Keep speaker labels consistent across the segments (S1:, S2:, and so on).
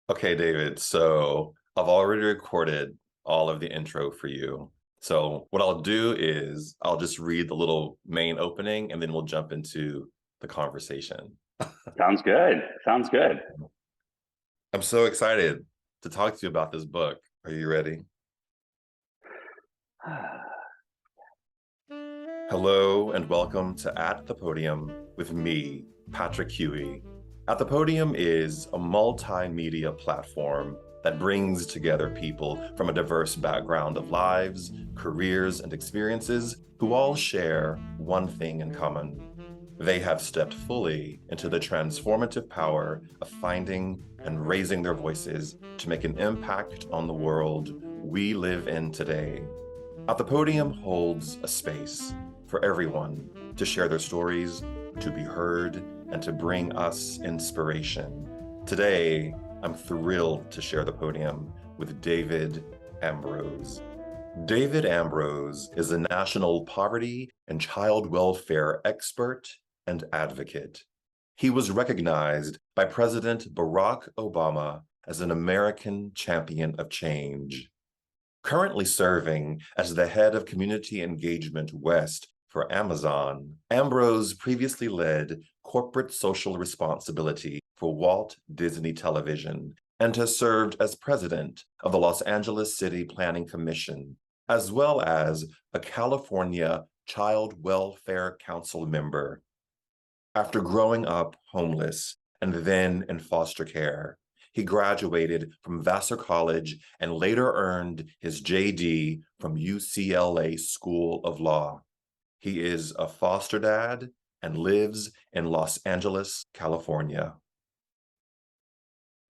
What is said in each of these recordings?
S1: Okay, David. So I've already recorded all of the intro for you. So what I'll do is I'll just read the little main opening and then we'll jump into the conversation.
S2: Sounds good. Sounds good.
S1: I'm so excited to talk to you about this book. Are you ready? Hello and welcome to At the Podium with me, Patrick Huey. At the Podium is a multimedia platform that brings together people from a diverse background of lives, careers, and experiences who all share one thing in common. They have stepped fully into the transformative power of finding and raising their voices to make an impact on the world we live in today. At the Podium holds a space for everyone to share their stories, to be heard, and to bring us inspiration. Today, I'm thrilled to share the podium with David Ambroz. David Ambroz is a national poverty and child welfare expert and advocate. He was recognized by President Barack Obama as an American champion of change. Currently serving as the head of Community Engagement West for Amazon, Ambrose previously led corporate social responsibility for Walt Disney Television and has served as president of the Los Angeles City Planning Commission, as well as a California Child Welfare Council member. After growing up homeless and then in foster care, he graduated from Vassar College and later earned his JD from UCLA School of Law. He is a foster dad and lives in Los Angeles, California.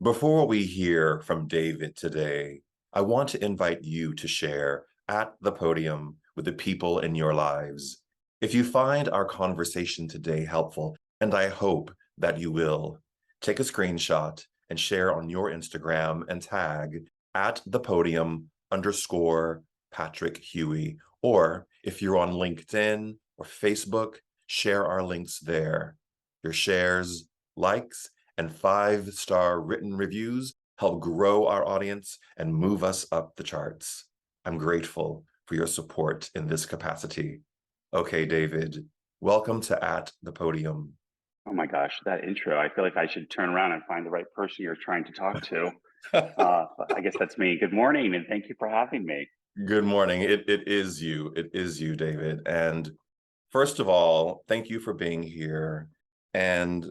S1: Before we hear from David today, I want to invite you to share at the podium with the people in your lives. If you find our conversation today helpful, and I hope that you will, take a screenshot and share on your Instagram and tag at the podium _ Patrick Huey. Or if you're on LinkedIn or Facebook, share our links there. Your shares, likes, and 5-star written reviews help grow our audience and move us up the charts. I'm grateful for your support in this capacity. Okay, David, welcome to At the Podium.
S2: Oh my gosh, that intro. I feel like I should turn around and find the right person you're trying to talk to. I guess that's me. Good morning, and thank you for having me.
S1: Good morning. It is you. It is you, David. And first of all, thank you for being here. And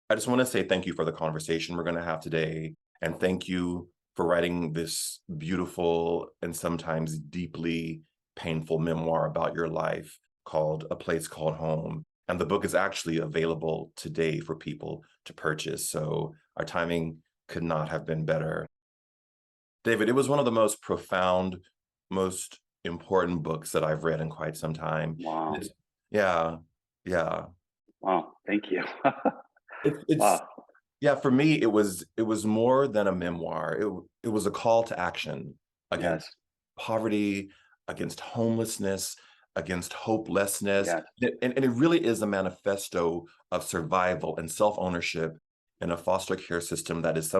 S1: I just want to say thank you for the conversation we're going to have today. And thank you for writing this beautiful and sometimes deeply painful memoir about your life called A Place Called Home. And the book is actually available today for people to purchase. So our timing could not have been better. David, it was one of the most profound, most important books that I've read in quite some time.
S2: Wow.
S1: Yeah, yeah.
S2: Wow. Thank you.
S1: It's
S2: Wow.
S1: Yeah, for me, it was more than a memoir. It was a call to action against
S2: Yes.
S1: poverty, against homelessness, against hopelessness.
S2: Yes.
S1: And it really is a manifesto of survival and self-ownership in a foster care system that is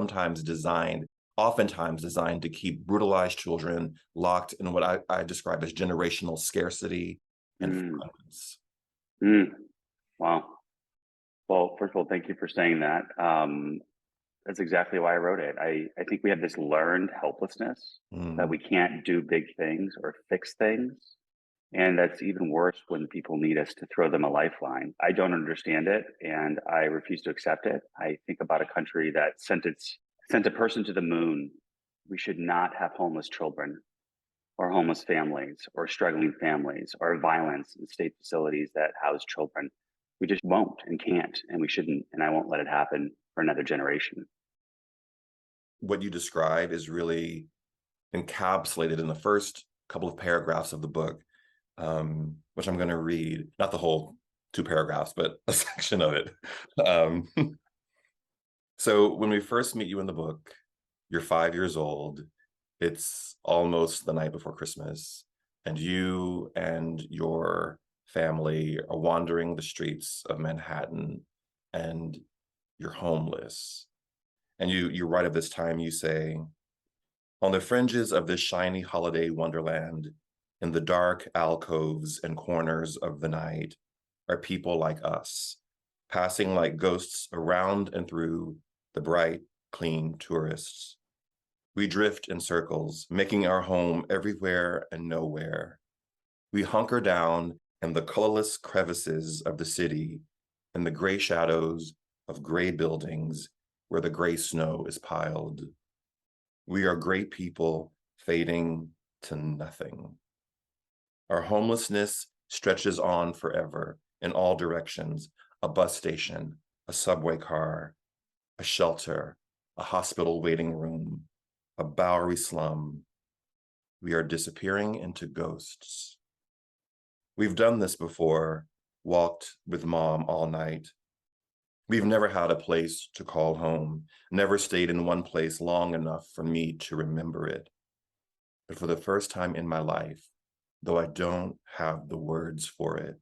S1: oftentimes designed to keep brutalized children locked in what I describe as generational scarcity and
S2: Mm,
S1: violence.
S2: mm, wow. Well, first of all, thank you for saying that. That's exactly why I wrote it. I think we have this learned helplessness that
S1: Mm.
S2: we can't do big things or fix things. And that's even worse when people need us to throw them a lifeline. I don't understand it and I refuse to accept it. I think about a country that sent a person to the moon. We should not have homeless children or homeless families or struggling families or violence in state facilities that house children. We just won't and can't, and we shouldn't, and I won't let it happen for another generation.
S1: What you describe is really encapsulated in the first couple of paragraphs of the book, which I'm going to read, not the whole 2 paragraphs, but a section of it. Um, so when we first meet you in the book, you're 5 years old. It's almost the night before Christmas, and you and your family are wandering the streets of Manhattan, and you're homeless. And you write of this time, you say, on the fringes of this shiny holiday wonderland, in the dark alcoves and corners of the night, are people like us, passing like ghosts around and through the bright, clean tourists. We drift in circles, making our home everywhere and nowhere. We hunker down in the colorless crevices of the city, in the gray shadows of gray buildings where the gray snow is piled. We are great people fading to nothing. Our homelessness stretches on forever in all directions, a bus station, a subway car, a shelter, a hospital waiting room, a Bowery slum. We are disappearing into ghosts. We've done this before, walked with mom all night. We've never had a place to call home, never stayed in one place long enough for me to remember it. But for the first time in my life, though I don't have the words for it,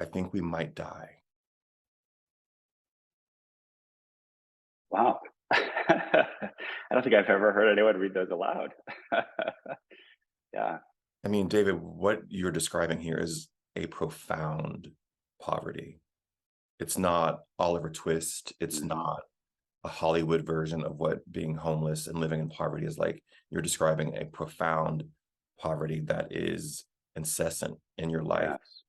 S1: I think we might die.
S2: Wow. I don't think I've ever heard anyone read those aloud. Yeah.
S1: I mean, David, what you're describing here is a profound poverty. It's not Oliver Twist. It's not a Hollywood version of what being homeless and living in poverty is like. You're describing a profound poverty that is incessant in your life.
S2: Yes.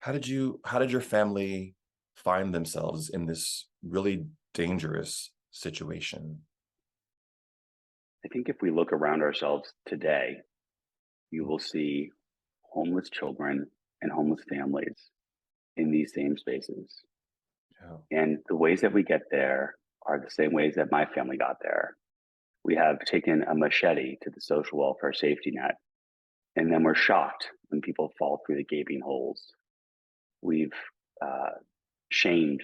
S1: How did your family find themselves in this really dangerous situation?
S2: I think if we look around ourselves today, you will see homeless children and homeless families in these same spaces.
S1: Yeah.
S2: And the ways that we get there are the same ways that my family got there. We have taken a machete to the social welfare safety net, and then we're shocked when people fall through the gaping holes. We've shamed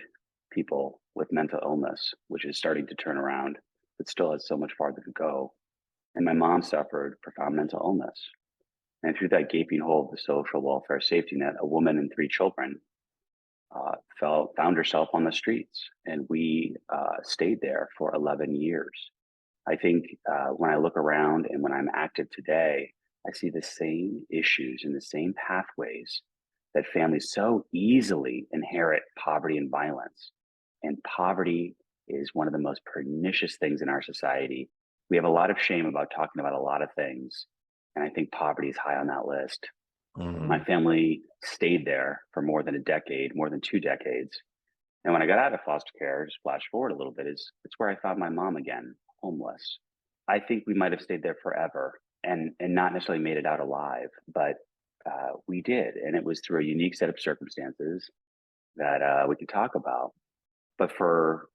S2: people with mental illness, which is starting to turn around, but still has so much farther to go. And my mom suffered profound mental illness. And through that gaping hole of the social welfare safety net, a woman and 3 children found herself on the streets. And we stayed there for 11 years. I think when I look around and when I'm active today, I see the same issues and the same pathways that families so easily inherit poverty and violence. And poverty is one of the most pernicious things in our society. We have a lot of shame about talking about a lot of things. And I think poverty is high on that list. My family stayed there for more than a decade, more than 2 decades. And when I got out of foster care, just flash forward a little bit, it's where I found my mom again, homeless. I think we might have stayed there forever and not necessarily made it out alive, but we did. And it was through a unique set of circumstances that we could talk about. But for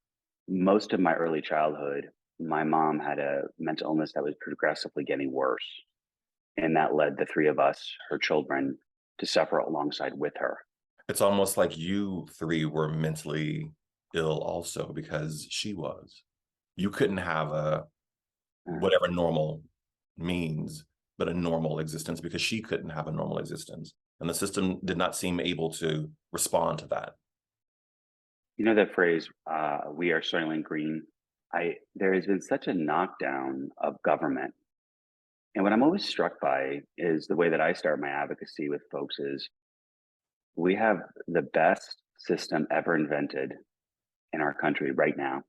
S2: most of my early childhood, my mom had a mental illness that was progressively getting worse. And that led the 3 of us, her children, to suffer alongside with her.
S1: It's almost like you 3 were mentally ill also because she was. You couldn't have a whatever normal means, but a normal existence because she couldn't have a normal existence. And the system did not seem able to respond to that.
S2: You know that phrase, we are soiling green? There has been such a knockdown of government. And what I'm always struck by is the way that I start my advocacy with folks is we have the best system ever invented in our country right now.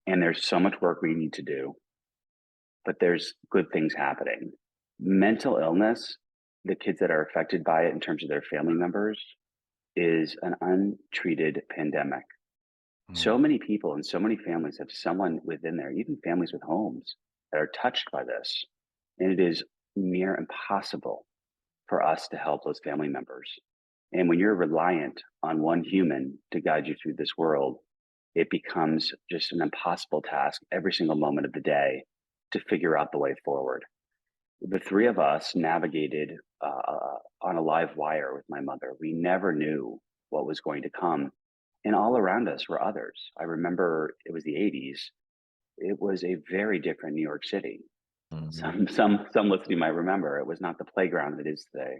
S2: And there's so much work we need to do, but there's good things happening. Mental illness, the kids that are affected by it in terms of their family members, is an untreated pandemic. So many people and so many families have someone within there, even families with homes, that are touched by this. And it is near impossible for us to help those family members. And when you're reliant on one human to guide you through this world, it becomes just an impossible task every single moment of the day to figure out the way forward. The 3 of us navigated on a live wire with my mother. We never knew what was going to come. And all around us were others. I remember it was the 80s. It was a very different New York City. Some listening might remember it was not the playground it is today.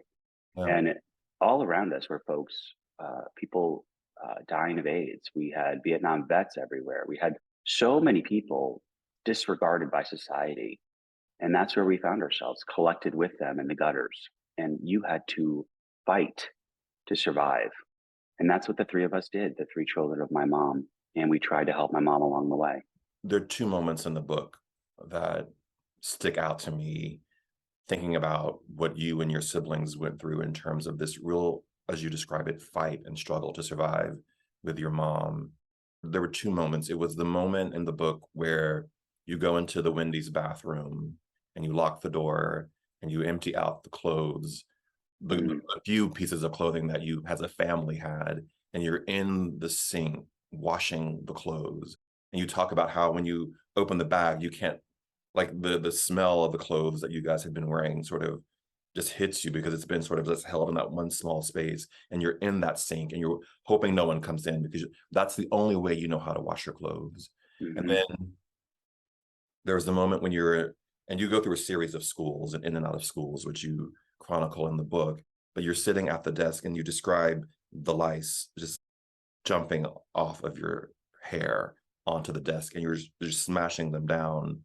S1: Yeah.
S2: And all around us were folks, people dying of AIDS. We had Vietnam vets everywhere. We had So many people disregarded by society. And that's where we found ourselves, collected with them in the gutters. And you had to fight to survive. And that's what the three of us did, the three children of my mom. And we tried to help my mom along the way.
S1: There are two moments in the book that stick out to me, thinking about what you and your siblings went through in terms of this real, as you describe it, fight and struggle to survive with your mom. There were two moments. It was the moment in the book where you go into the Wendy's bathroom and you lock the door and you empty out the clothes,
S2: Mhm.
S1: a few pieces of clothing that you as a family had, and you're in the sink washing the clothes. And you talk about how when you open the bag, you can't, like, the smell of the clothes that you guys have been wearing sort of just hits you because it's been sort of just held in that one small space, and you're in that sink and you're hoping no one comes in because that's the only way you know how to wash your clothes. And
S2: Mhm.
S1: then there's the moment when you're, and you go through a series of schools and in and out of schools, which you chronicle in the book, but you're sitting at the desk and you describe the lice just jumping off of your hair onto the desk and you're just smashing them down.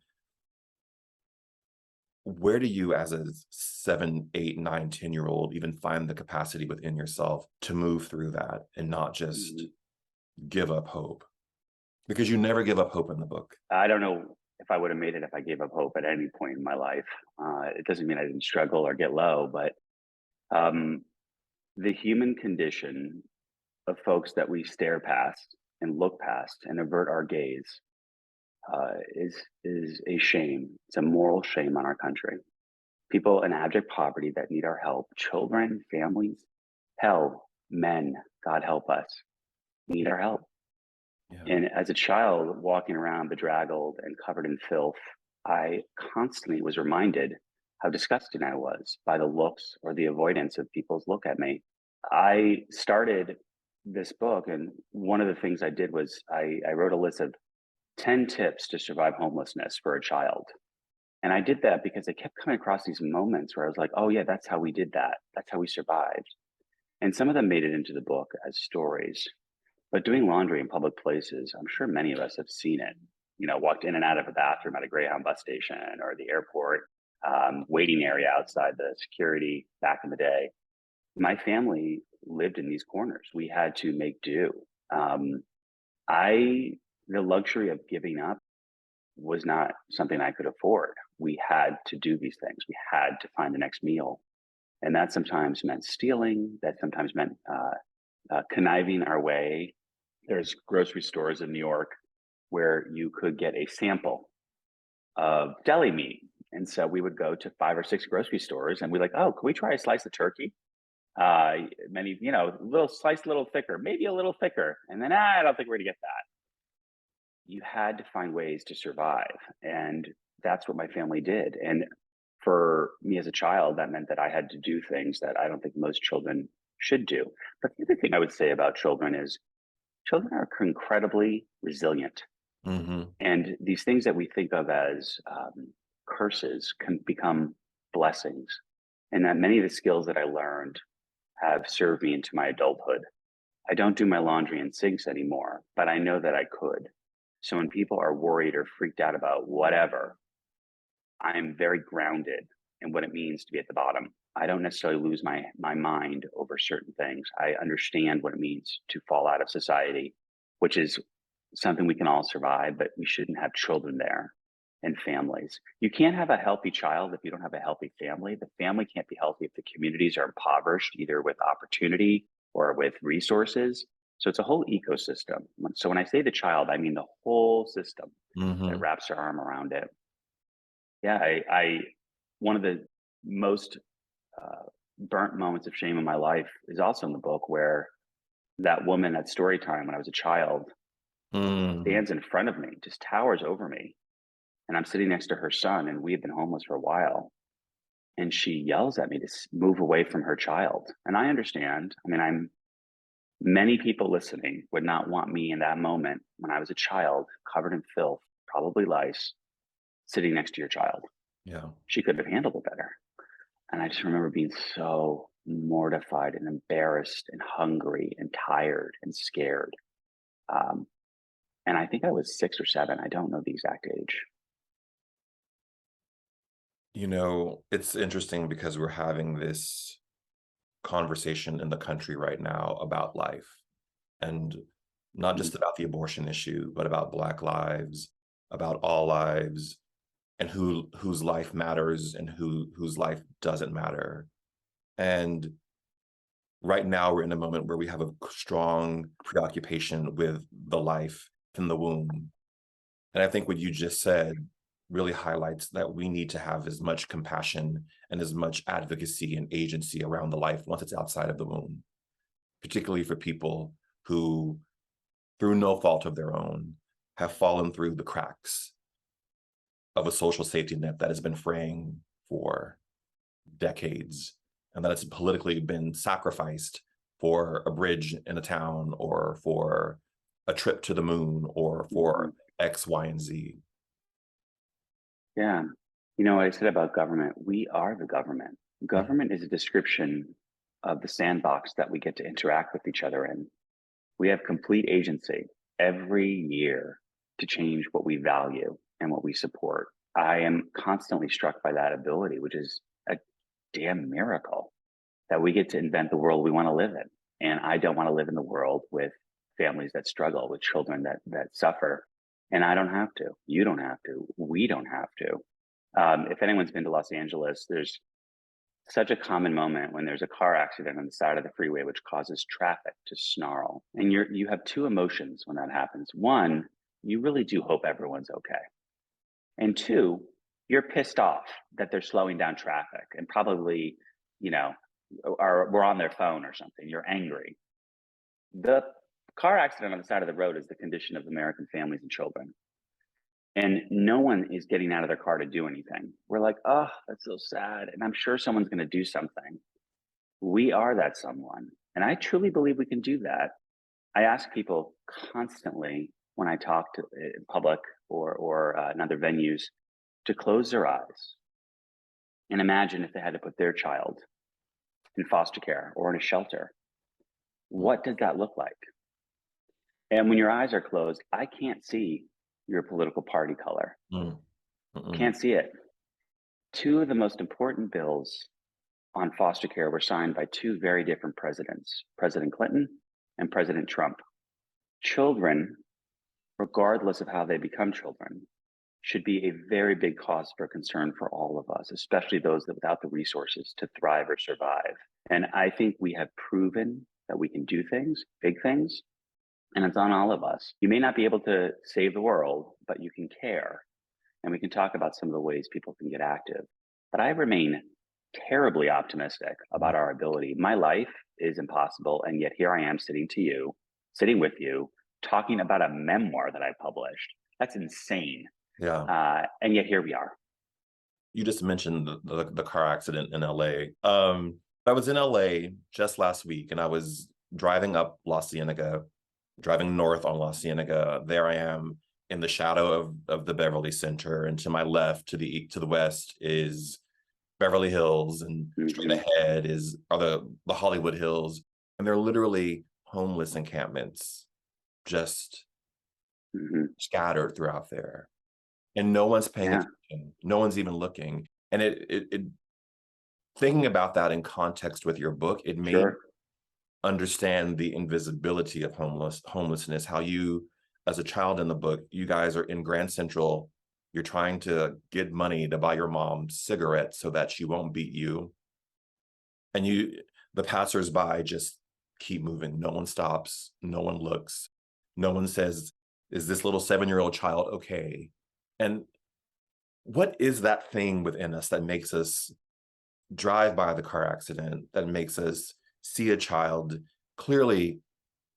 S1: Where do you as a 7, 8, 9, 10-year old even find the capacity within yourself to move through that and not just
S2: Mhm.
S1: give up hope? Because you never give up hope in the book.
S2: I don't know if I would have made it if I gave up hope at any point in my life. It doesn't mean I didn't struggle or get low, but um, the human condition of folks that we stare past and look past and avert our gaze is a shame. It's a moral shame on our country. People in abject poverty that need our help, children, families, hell, men, God help us, need our help.
S1: Yeah.
S2: And as a child walking around bedraggled and covered in filth, I constantly was reminded how disgusting I was by the looks or the avoidance of people's look at me. I started this book, and one of the things I did was I wrote a list of 10 tips to survive homelessness for a child. And I did that because I kept coming across these moments where I was like, oh, yeah, that's how we did that. That's how we survived. And some of them made it into the book as stories. But doing laundry in public places, I'm sure many of us have seen it. You know, walked in and out of a bathroom at a Greyhound bus station or the airport, waiting area outside the security back in the day. My family lived in these corners. We had to make do. Um, the luxury of giving up was not something I could afford. We had to do these things. We had to find the next meal. And that sometimes meant stealing. That sometimes meant conniving our way. There's grocery stores in New York where you could get a sample of deli meat. And so we would go to 5 or 6 grocery stores and we're like, oh, can we try a slice of turkey? Many, little slice, a little thicker, maybe a little thicker. And then, I don't think we're going to get that. You had to find ways to survive. And that's what my family did. And for me as a child, that meant that I had to do things that I don't think most children should do. But the other thing I would say about children is children are incredibly resilient.
S1: Mm-hmm.
S2: And these things that we think of as curses can become blessings. And that many of the skills that I learned have served me into my adulthood. I don't do my laundry in sinks anymore, but I know that I could. So when people are worried or freaked out about whatever, I am very grounded in what it means to be at the bottom. I don't necessarily lose my mind over certain things. I understand what it means to fall out of society, which is something we can all survive, but we shouldn't have children there and families. You can't have a healthy child if you don't have a healthy family. The family can't be healthy if the communities are impoverished, either with opportunity or with resources. So it's a whole ecosystem. So when I say the child, I mean the whole system that
S1: Mm-hmm.
S2: wraps their arm around it. Yeah, I one of the most burnt moments of shame in my life is also in the book where that woman at story time when I was a child
S1: Mm-hmm.
S2: stands in front of me, just towers over me. And I'm sitting next to her son, and we had been homeless for a while. And she yells at me to move away from her child. And I understand. I mean, many people listening would not want me in that moment when I was a child, covered in filth, probably lice, sitting next to your child.
S1: Yeah.
S2: She could have handled it better. And I just remember being so mortified and embarrassed and hungry and tired and scared. Um, And I think I was 6 or 7. I don't know the exact age.
S1: You know, it's interesting because we're having this conversation in the country right now about life, and not
S2: Mm.
S1: just about the abortion issue, but about Black lives, about all lives, and whose life matters and whose life doesn't matter. And right now we're in a moment where we have a strong preoccupation with the life in the womb. And I think what you just said really highlights that we need to have as much compassion and as much advocacy and agency around the life once it's outside of the womb, particularly for people who, through no fault of their own, have fallen through the cracks of a social safety net that has been fraying for decades, and that it's politically been sacrificed for a bridge in a town or for a trip to the moon or for X, Y, and Z.
S2: Yeah. You know what I said about government? We are the government.
S1: Mhm.
S2: Government is a description of the sandbox that we get to interact with each other in. We have complete agency every year to change what we value and what we support. I am constantly struck by that ability, which is a damn miracle that we get to invent the world we want to live in. And I don't want to live in the world with families that struggle, with children that suffer. And I don't have to. You don't have to. We don't have to. If anyone's been to Los Angeles, there's such a common moment when there's a car accident on the side of the freeway, which causes traffic to snarl. And you have two emotions when that happens. One, you really do hope everyone's okay. And two, you're pissed off that they're slowing down traffic and probably, you know, we're on their phone or something. You're angry. The car accident on the side of the road is the condition of American families and children. And no one is getting out of their car to do anything. We're like, oh, that's so sad. And I'm sure someone's going to do something. We are that someone. And I truly believe we can do that. I ask people constantly when I talk to in public or in other venues to close their eyes and imagine if they had to put their child in foster care or in a shelter. What does that look like? And when your eyes are closed, I can't see your political party color.
S1: Mm. Mm-mm.
S2: Can't see it. Two of the most important bills on foster care were signed by two very different presidents, President Clinton and President Trump. Children, regardless of how they become children, should be a very big cause for concern for all of us, especially those that without the resources to thrive or survive. And I think we have proven that we can do things, big things, and it's on all of us. You may not be able to save the world, but you can care. And we can talk about some of the ways people can get active. But I remain terribly optimistic about our ability. My life is impossible. And yet here I am sitting with you, talking about a memoir that I published. That's insane.
S1: Yeah.
S2: And yet here we are.
S1: You just mentioned the car accident in LA. I was in LA just last week, and I was driving up La Cienega, driving north on La Cienega. There I am in the shadow of the Beverly Center, and to my left, to the west, is Beverly Hills, and straight
S2: Mhm.
S1: ahead are the Hollywood Hills, and they're literally homeless encampments just
S2: Mhm.
S1: scattered throughout there, and no one's paying
S2: Yeah,
S1: attention. No one's even looking. And it thinking about that in context with your book, it made me
S2: sure.
S1: understand the invisibility of homelessness. How you, as a child in the book, you guys are in Grand Central. You're trying to get money to buy your mom cigarettes so that she won't beat you, and the passersby just keep moving. No one stops. No one looks. No one says, "Is this little 7-year-old child okay?" And what is that thing within us that makes us drive by the car accident, that makes us see a child clearly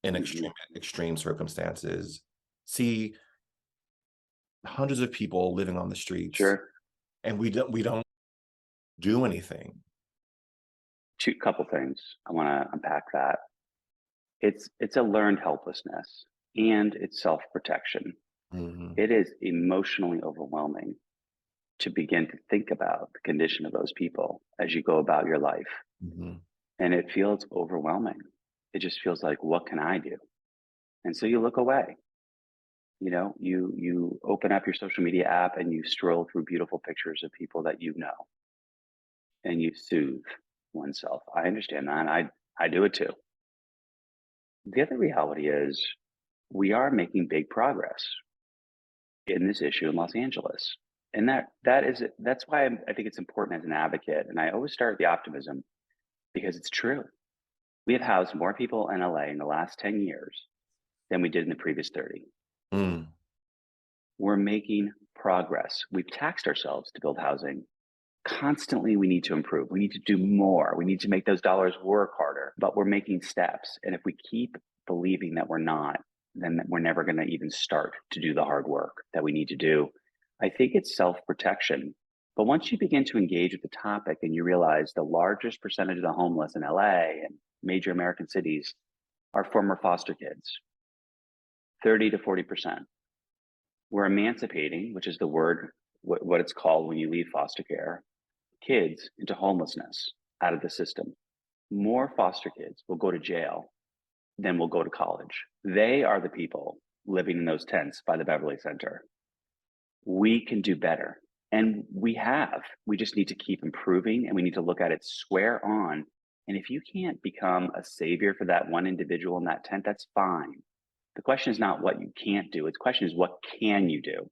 S1: in
S2: Mhm.
S1: extreme circumstances, see hundreds of people living on the streets,
S2: Sure.
S1: and we don't do anything?
S2: Two couple things. I want to unpack that. It's a learned helplessness and it's self-protection.
S1: Mhm.
S2: It is emotionally overwhelming to begin to think about the condition of those people as you go about your life.
S1: Mhm.
S2: And it feels overwhelming. It just feels like, what can I do? And so you look away. You open up your social media app and you stroll through beautiful pictures of people that you know, and you soothe oneself. I understand that. I do it too. The other reality is we are making big progress in this issue in Los Angeles. And that's why I think it's important as an advocate. And I always start with the optimism because it's true. We have housed more people in LA in the last 10 years than we did in the previous 30.
S1: Mm.
S2: We're making progress. We've taxed ourselves to build housing. Constantly, we need to improve. We need to do more. We need to make those dollars work harder, but we're making steps. And if we keep believing that we're not, then we're never going to even start to do the hard work that we need to do. I think it's self-protection. But once you begin to engage with the topic and you realize the largest percentage of the homeless in LA and major American cities are former foster kids, 30 to 40%. We're emancipating, which is the word, what it's called when you leave foster care, kids into homelessness out of the system. More foster kids will go to jail than will go to college. They are the people living in those tents by the Beverly Center. We can do better. And we just need to keep improving, and we need to look at it square on. And if you can't become a savior for that one individual in that tent, that's fine. The question is not what you can't do. The question is, what can you do?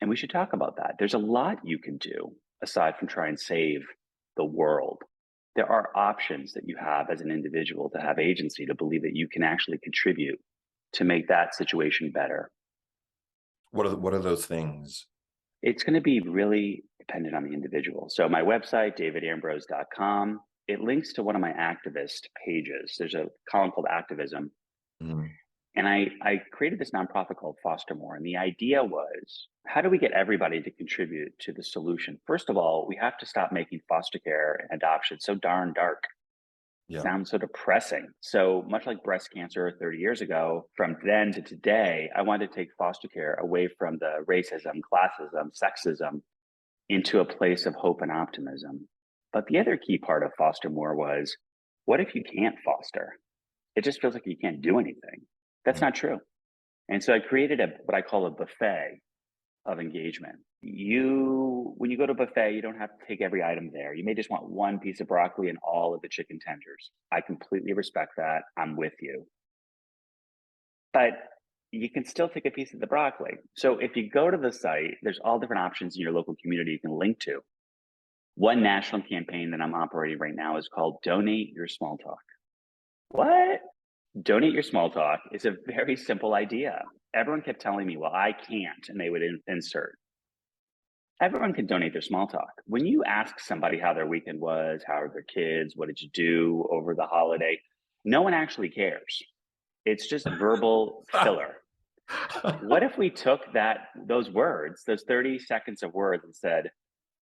S2: And we should talk about that. There's a lot you can do aside from try and save the world. There are options that you have as an individual to have agency, to believe that you can actually contribute to make that situation better.
S1: What are those things?
S2: It's going to be really dependent on the individual. So my website, davidambroz.com, it links to one of my activist pages. There's a column called Activism.
S1: Mm.
S2: And I created this nonprofit called Foster More. And the idea was, how do we get everybody to contribute to the solution? First of all, we have to stop making foster care and adoption so darn dark.
S1: Yeah.
S2: Sounds so depressing. So much like breast cancer 30 years ago, from then to today, I wanted to take foster care away from the racism, classism, sexism, into a place of hope and optimism. But the other key part of Foster More was, what if you can't foster? It just feels like you can't do anything. That's not true. And so I created what I call a buffet of engagement. When you go to a buffet, you don't have to take every item there. You may just want one piece of broccoli and all of the chicken tenders. I completely respect that. I'm with you. But you can still take a piece of the broccoli. So if you go to the site, there's all different options in your local community you can link to. One national campaign that I'm operating right now is called Donate Your Small Talk. What? Donate Your Small Talk is a very simple idea. Everyone kept telling me, well, I can't, and they would insert. Everyone can donate their small talk. When you ask somebody how their weekend was, how are their kids, what did you do over the holiday, no one actually cares. It's just verbal filler. What if we took those words, those 30 seconds of words, and said,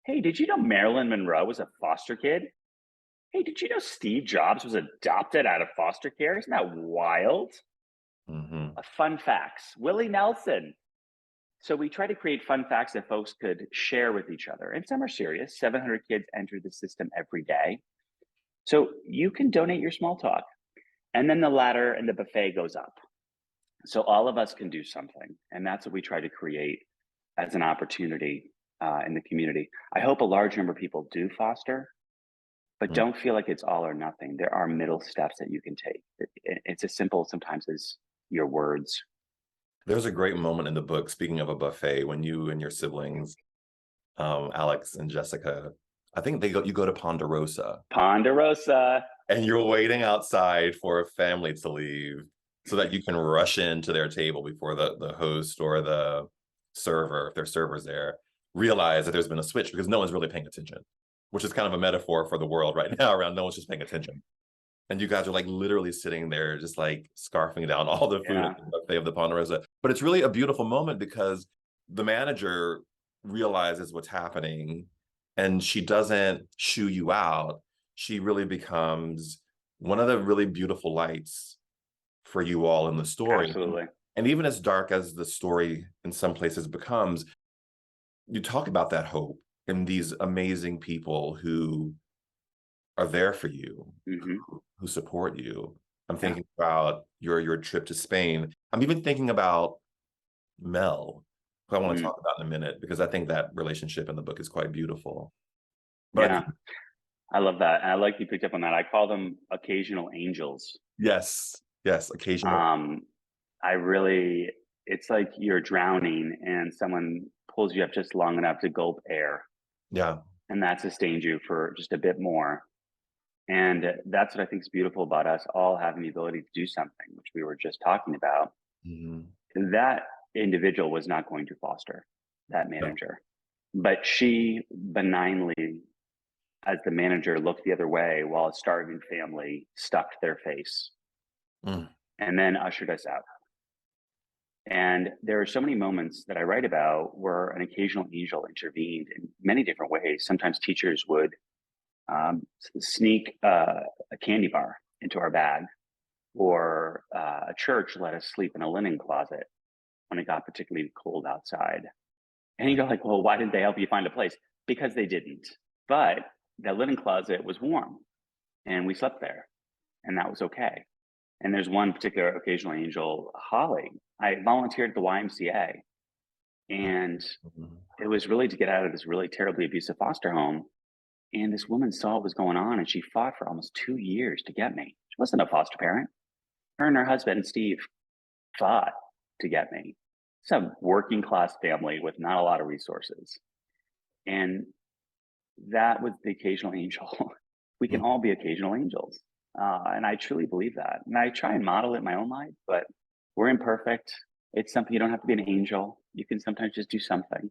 S2: hey, did you know Marilyn Monroe was a foster kid? Hey, did you know Steve Jobs was adopted out of foster care? Isn't that wild?
S1: Mm-hmm.
S2: Fun facts. Willie Nelson. So we try to create fun facts that folks could share with each other. And some are serious. 700 kids enter the system every day. So you can donate your small talk. And then the ladder and the buffet goes up. So all of us can do something. And that's what we try to create as an opportunity in the community. I hope a large number of people do foster, but don't feel like it's all or nothing. There are middle steps that you can take. It's as simple sometimes as your words.
S1: There's a great moment in the book, speaking of a buffet, when you and your siblings, Alex and Jessica, I think you go to Ponderosa.
S2: Ponderosa.
S1: And you're waiting outside for a family to leave so that you can rush into their table before the host or the server, if there's servers there, realize that there's been a switch because no one's really paying attention, which is kind of a metaphor for the world right now around no one's just paying attention. And you guys are like literally sitting there just like scarfing down all the food at the buffet of the Ponderosa. But it's really a beautiful moment because the manager realizes what's happening and she doesn't shoo you out. She really becomes one of the really beautiful lights for you all in the story.
S2: Absolutely.
S1: And even as dark as the story in some places becomes, you talk about that hope and these amazing people who are there for you, who support you. I'm thinking about your trip to Spain. I'm even thinking about Mel, who I want to
S2: Mm,
S1: talk about in a minute, because I think that relationship in the book is quite beautiful. But
S2: yeah, I love that. And I like you picked up on that. I call them occasional angels.
S1: yes, yes, occasional.
S2: Um, I really, it's like you're drowning and someone pulls you up just long enough to gulp air,
S1: Yeah.
S2: and that sustains you for just a bit more. And that's what I think is beautiful about us all having the ability to do something, which we were just talking about.
S1: Mhm.
S2: That individual was not going to foster that
S1: No.
S2: manager, but she benignly, as the manager, looked the other way while a starving family stuffed their face
S1: Mm.
S2: and then ushered us out. And there are so many moments that I write about where an occasional angel intervened in many different ways. Sometimes teachers would sneak a candy bar into our bag, or a church let us sleep in a linen closet when it got particularly cold outside. And you're like, well, why didn't they help you find a place? Because they didn't. But the linen closet was warm and we slept there, and that was okay. And there's one particular occasional angel, Holly. I volunteered at the YMCA, and
S1: Mhm.
S2: it was really to get out of this really terribly abusive foster home. And this woman saw what was going on, and she fought for almost 2 years to get me. She wasn't a foster parent. Her and her husband, Steve, fought to get me. It's a working class family with not a lot of resources. And that was the occasional angel. We can
S1: Mhm.
S2: all be occasional angels. And I truly believe that. And I try and model it in my own life, but we're imperfect. It's something, you don't have to be an angel. You can sometimes just do something.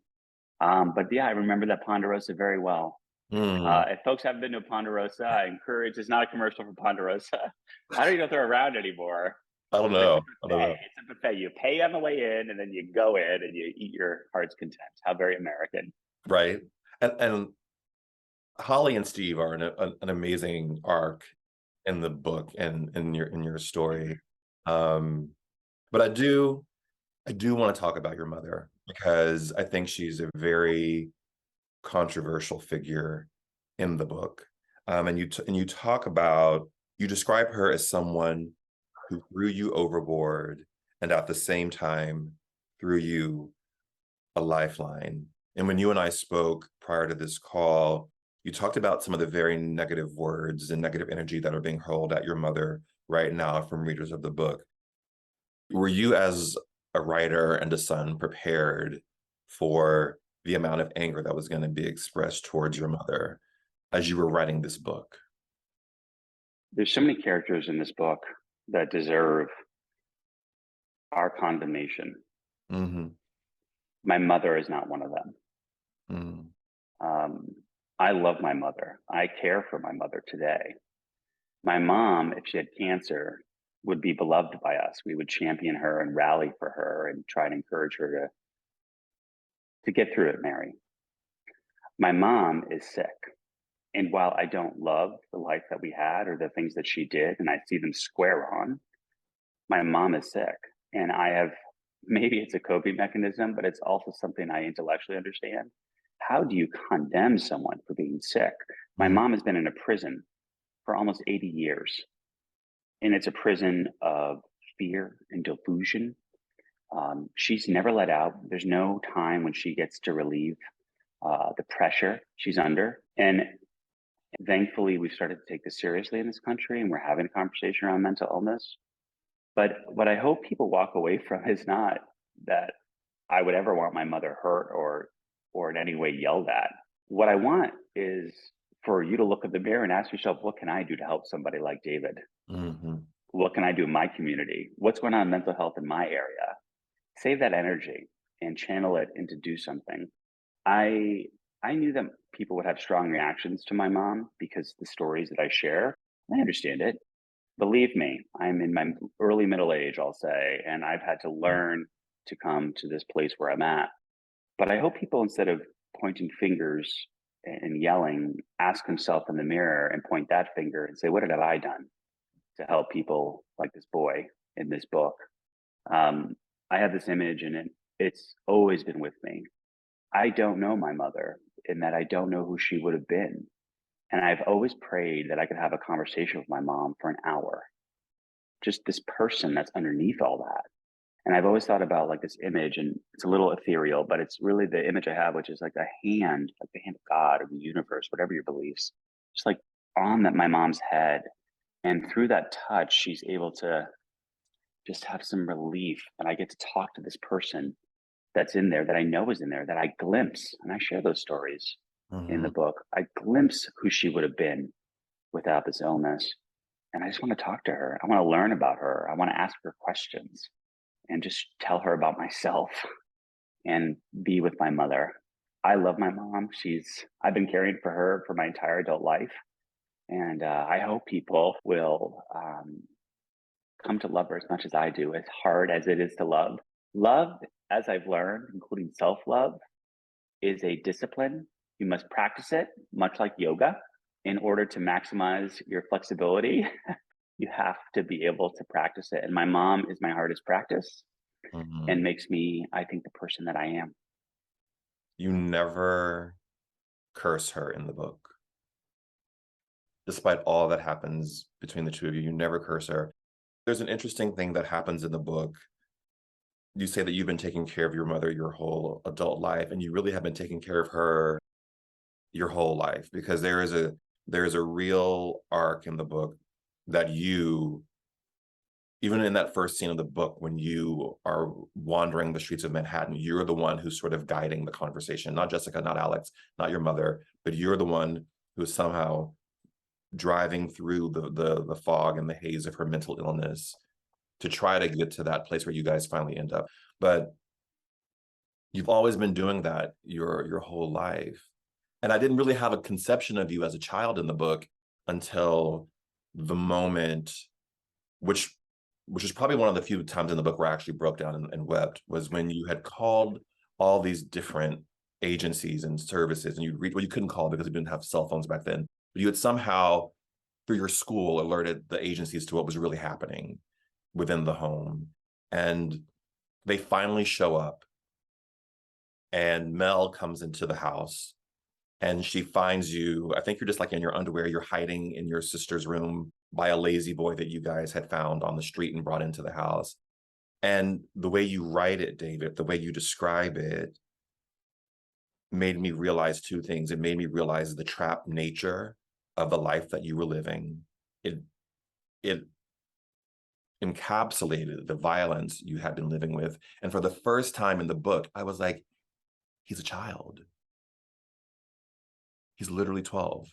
S2: But yeah, I remember that Ponderosa very well.
S1: Mm.
S2: If folks haven't been to Ponderosa, I encourage, it's not a commercial for Ponderosa. I don't even know if they're around anymore.
S1: I don't
S2: But it's
S1: know.
S2: a
S1: I don't
S2: buffet.
S1: know.
S2: It's a buffet. You pay on the way in, and then you go in and you eat your heart's content. How very American.
S1: Right. And Holly and Steve are an amazing arc in the book and in your story. Um, but I do want to talk about your mother, because I think she's a very controversial figure in the book. And you talk about, you describe her as someone who threw you overboard and at the same time threw you a lifeline. And when you and I spoke prior to this call, you talked about some of the very negative words and negative energy that are being hurled at your mother right now from readers of the book. Were you, as a writer and a son, prepared for the amount of anger that was going to be expressed towards your mother as you were writing this book?
S2: There's so many characters in this book that deserve our condemnation.
S1: Mm-hmm.
S2: My mother is not one of them.
S1: Mm-hmm.
S2: Um, I love my mother. I care for my mother today. My mom, if she had cancer, would be beloved by us. We would champion her and rally for her and try and encourage her to get through it, Mary. My mom is sick. And while I don't love the life that we had or the things that she did, and I see them square on, my mom is sick. And I have, maybe it's a coping mechanism, but it's also something I intellectually understand. How do you condemn someone for being sick? My
S1: Mm-hmm.
S2: mom has been in a prison for almost 80 years, and it's a prison of fear and delusion. She's never let out. There's no time when she gets to relieve the pressure she's under. And thankfully, we've started to take this seriously in this country, and we're having a conversation around mental illness. But what I hope people walk away from is not that I would ever want my mother hurt or in any way yelled at. What I want is for you to look at the mirror and ask yourself, what can I do to help somebody like David?
S1: Mm-hmm.
S2: What can I do in my community? What's going on in mental health in my area? Save that energy and channel it into do something. I I knew that people would have strong reactions to my mom because the stories that I share. I understand it. Believe me, I'm in my early middle age, I'll say, and I've had to learn to come to this place where I'm at. But I hope people, instead of pointing fingers and yelling, ask themselves in the mirror and point that finger and say, what have I done to help people like this boy in this book? Um, I have this image, and it's always been with me. I don't know my mother, in that I don't know who she would have been. And I've always prayed that I could have a conversation with my mom for an hour, just this person that's underneath all that. And I've always thought about like this image, and it's a little ethereal, but it's really the image I have, which is like like the hand of God or the universe, whatever your beliefs, just like on that my mom's head. And through that touch, she's able to just have some relief. And I get to talk to this person that's in there that I know is in there that I glimpse. And I share those stories in the
S1: Mhm.
S2: book. I glimpse who she would have been without this illness. And I just want to talk to her. I want to learn about her. I want to ask her questions and just tell her about myself and be with my mother. I love my mom. I've been caring for her for my entire adult life. And I hope people will come to love her as much as I do, as hard as it is to love. Love, as I've learned, including self love, is a discipline. You must practice it, much like yoga, in order to maximize your flexibility. You have to be able to practice it. And my mom is my hardest practice and
S1: Mhm.
S2: makes me, I think, the person that I am.
S1: You never curse her in the book. Despite all that happens between the two of you, you never curse her. There's an interesting thing that happens in the book. You say that you've been taking care of your mother your whole adult life, and you really have been taking care of her your whole life, because there is a real arc in the book that you, even in that first scene of the book when you are wandering the streets of Manhattan, you're the one who's sort of guiding the conversation, not Jessica, not Alex, not your mother, but you're the one who's somehow driving through the fog and the haze of her mental illness to try to get to that place where you guys finally end up. But you've always been doing that your whole life. And I didn't really have a conception of you as a child in the book until the moment, which which is probably one of the few times in the book where I actually broke down and wept, was when you had called all these different agencies and services, and you read, well, you couldn't call because we didn't have cell phones back then, but you had somehow, through your school, alerted the agencies to what was really happening within the home. And they finally show up, and Mel comes into the house, and she finds you. I think you're just like in your underwear. You're hiding in your sister's room by a lazy boy that you guys had found on the street and brought into the house. And the way you write it, David, the way you describe it, made me realize two things. It made me realize the trapped nature of the life that you were living. It encapsulated the violence you had been living with. And for the first time in the book, I was like, he's a child. He's literally 12.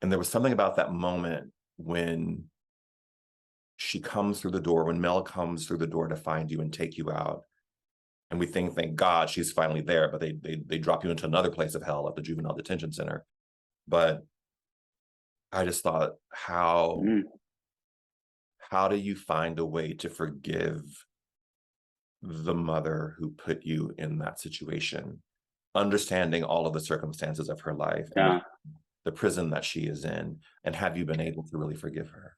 S1: And there was something about that moment when she comes through the door, when Mel comes through the door to find you and take you out. And we think, thank God she's finally there, but they drop you into another place of hell at the juvenile detention center. But I just thought,
S2: Mm,
S1: how do you find a way to forgive the mother who put you in that situation, understanding all of the circumstances of her life and
S2: yeah,
S1: the prison that she is in, and have you been able to really forgive her?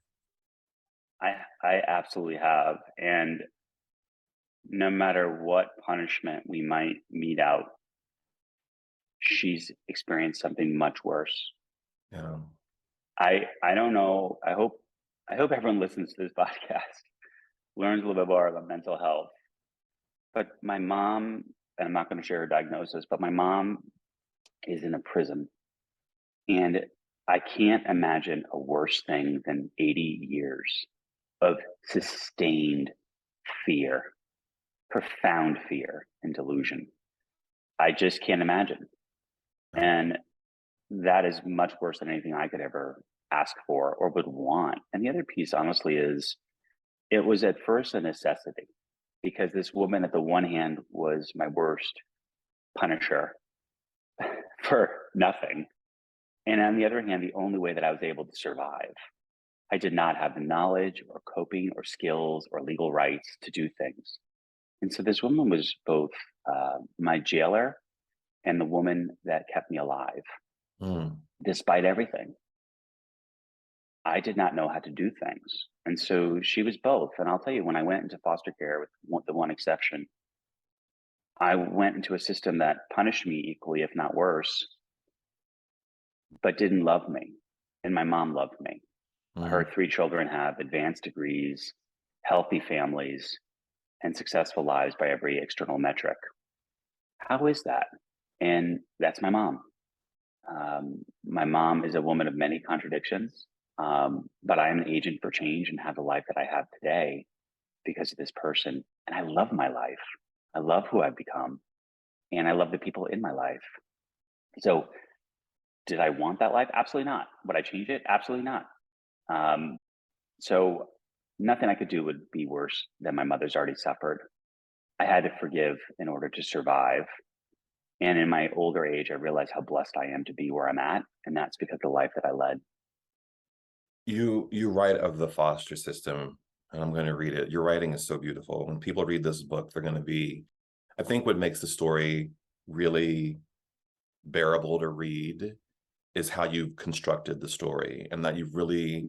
S2: I absolutely have. And no matter what punishment we might mete out, she's experienced something much worse.
S1: Yeah.
S2: I don't know. I hope everyone listens to this podcast learns a little bit more about mental health. But my mom, and I'm not going to share her diagnosis, but my mom is in a prison. And I can't imagine a worse thing than 80 years of sustained fear, profound fear and delusion. I just can't imagine.
S1: Yeah.
S2: And that is much worse than anything I could ever ask for or would want. And the other piece, honestly, is it was at first a necessity because this woman, at the one hand, was my worst punisher for nothing. And on the other hand, the only way that I was able to survive. I did not have the knowledge or coping or skills or legal rights to do things. And so this woman was both my jailer and the woman that kept me alive.
S1: Mm.
S2: Despite everything, I did not know how to do things. And so she was both. And I'll tell you, when I went into foster care, with the one exception, I went into a system that punished me equally, if not worse, but didn't love me. And my mom loved me.
S1: Mm.
S2: Her three children have advanced degrees, healthy families. and successful lives by every external metric. How is that? And that's my mom. My mom is a woman of many contradictions, but I am an agent for change and have the life that I have today because of this person. And I love my life. I love who I've become, and I love the people in my life. So, did I want that life? Absolutely not. Would I change it? Absolutely not. Um, so, nothing I could do would be worse than my mother's already suffered. I had to forgive in order to survive. And in my older age, I realized how blessed I am to be where I'm at. And that's because of the life that I led.
S1: You write of the foster system, and I'm going to read it. Your writing is so beautiful. When people read this book, they're going to be, I think what makes the story really bearable to read is how you've constructed the story, and that you've really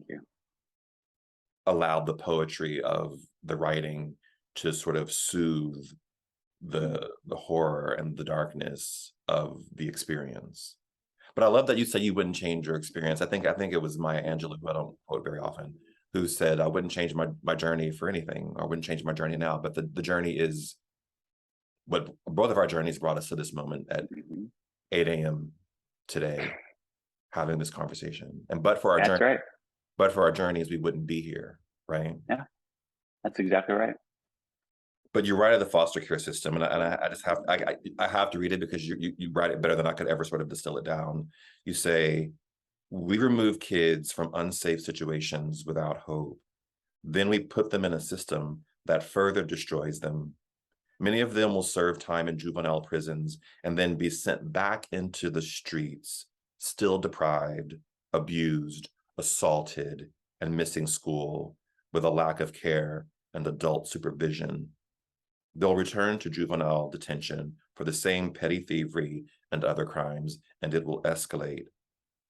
S1: allowed the poetry of the writing to sort of soothe the horror and the darkness of the experience. But I love that you say you wouldn't change your experience. I think it was Maya Angelou, who I don't quote very often, who said I wouldn't change my journey for anything, or I wouldn't change my journey now. But the journey is what both of our journeys brought us to this moment at 8 a.m. today, having this conversation. And but for our
S2: That's
S1: journey,
S2: right.
S1: but for our journeys, we wouldn't be here, right?
S2: Yeah, that's exactly right.
S1: But you write of the foster care system, and I just have I have to read it because you write it better than I could ever sort of distill it down. You say, we remove kids from unsafe situations without hope. Then we put them in a system that further destroys them. Many of them will serve time in juvenile prisons and then be sent back into the streets, still deprived, abused, assaulted, and missing school, with a lack of care and adult supervision. They'll return to juvenile detention for the same petty thievery and other crimes, and it will escalate.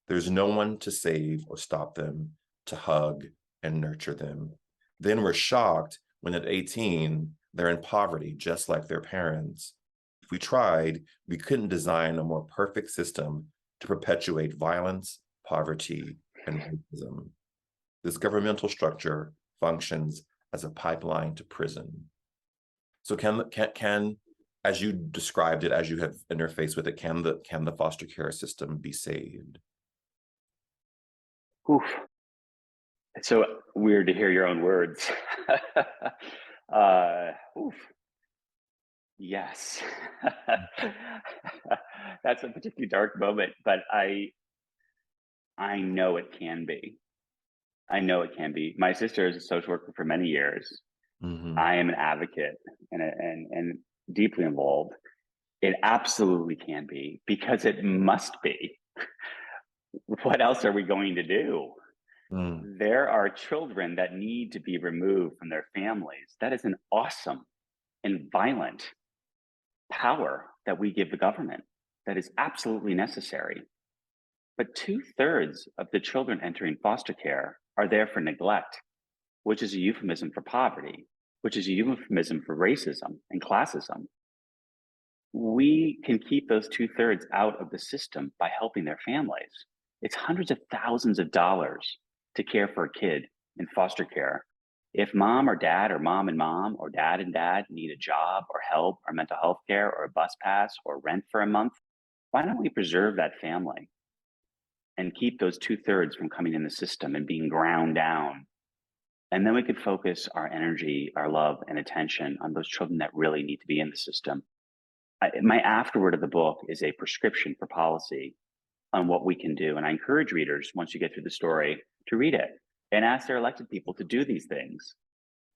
S1: There's no one to save or stop them, to hug and nurture them. Then we're shocked when at 18, they're in poverty, just like their parents. If we tried, we couldn't design a more perfect system to perpetuate violence, poverty, and racism. This governmental structure functions as a pipeline to prison. So can, as you described it, as you have interfaced with it, can the foster care system be saved?
S2: Oof. It's so weird to hear your own words. Oof. Yes. That's a particularly dark moment, but I know it can be. I know it can be. My sister is a social worker for many years.
S1: Mm-hmm.
S2: I am an advocate and deeply involved. It absolutely can be because it must be. What else are we going to do?
S1: Mm.
S2: There are children that need to be removed from their families. That is an awesome and violent power that we give the government that is absolutely necessary. But 2/3 of the children entering foster care are there for neglect, which is a euphemism for poverty, which is a euphemism for racism and classism. We can keep those 2/3 out of the system by helping their families. It's hundreds of thousands of dollars to care for a kid in foster care. If mom or dad, or mom and mom, or dad and dad need a job or help or mental health care or a bus pass or rent for a month, why don't we preserve that family and keep those 2/3 from coming in the system and being ground down? And then we could focus our energy, our love, and attention on those children that really need to be in the system. My afterword of the book is a prescription for policy on what we can do. And I encourage readers, once you get through the story, to read it and ask their elected people to do these things.